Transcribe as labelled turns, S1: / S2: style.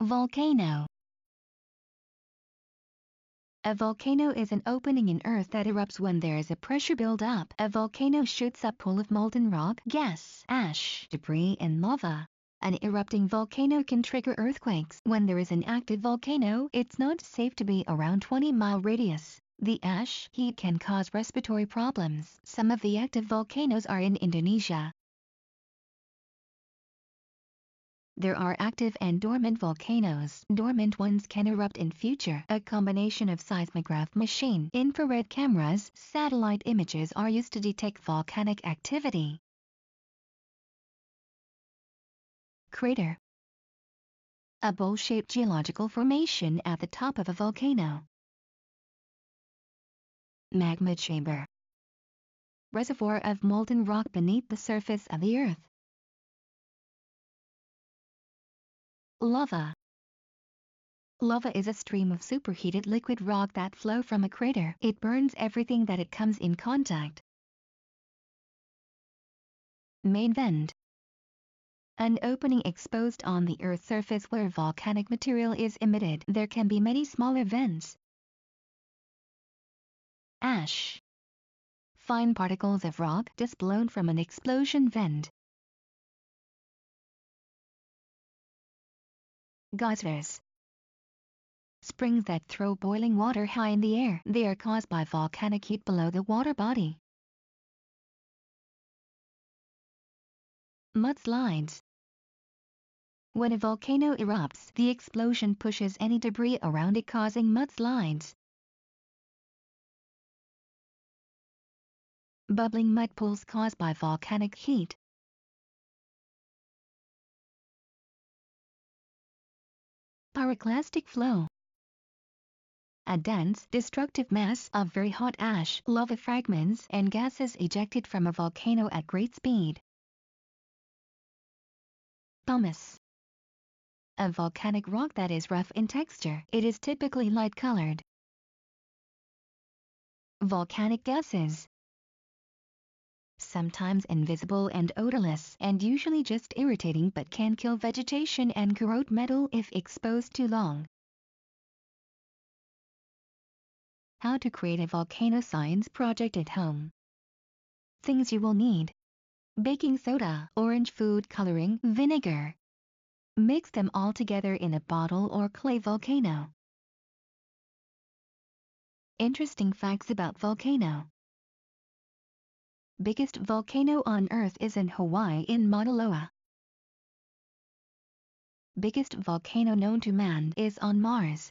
S1: Volcano. A volcano is an opening in Earth that erupts when there is a pressure build-up. A volcano shoots up full of molten rock, gas, ash, debris and lava. An erupting volcano can trigger earthquakes. When there is an active volcano, it's not safe to be around 20-mile radius. The ash heat can cause respiratory problems. Some of the active volcanoes are in Indonesia. There are active and dormant volcanoes. Dormant ones can erupt in future. A combination of seismograph machine, infrared cameras, satellite images are used to detect volcanic activity. Crater. A bowl-shaped geological formation at the top of a volcano. Magma chamber. Reservoir of molten rock beneath the surface of the Earth. Lava. Lava is a stream of superheated liquid rock that flow from a crater. It burns everything that it comes in contact. Main vent. An opening exposed on the Earth's surface where volcanic material is emitted. There can be many smaller vents. Ash. Fine particles of rock just blown from an explosion vent. Geysers. Springs that throw boiling water high in the air. They are caused by volcanic heat below the water body. Mudslides. When a volcano erupts, the explosion pushes any debris around it, causing mudslides. Bubbling mud pools caused by volcanic heat. Pyroclastic flow. A dense, destructive mass of very hot ash, lava fragments, and gases ejected from a volcano at great speed. Pumice. A volcanic rock that is rough in texture. It is typically light-colored. Volcanic gases. Sometimes invisible and odorless, and usually just irritating, but can kill vegetation and corrode metal if exposed too long. How to create a volcano science project at home. Things you will need: baking soda, orange food coloring, vinegar. Mix them all together in a bottle or clay volcano. Interesting facts about volcano. Biggest volcano on Earth is in Hawaii in Mauna Loa. Biggest volcano known to man is on Mars.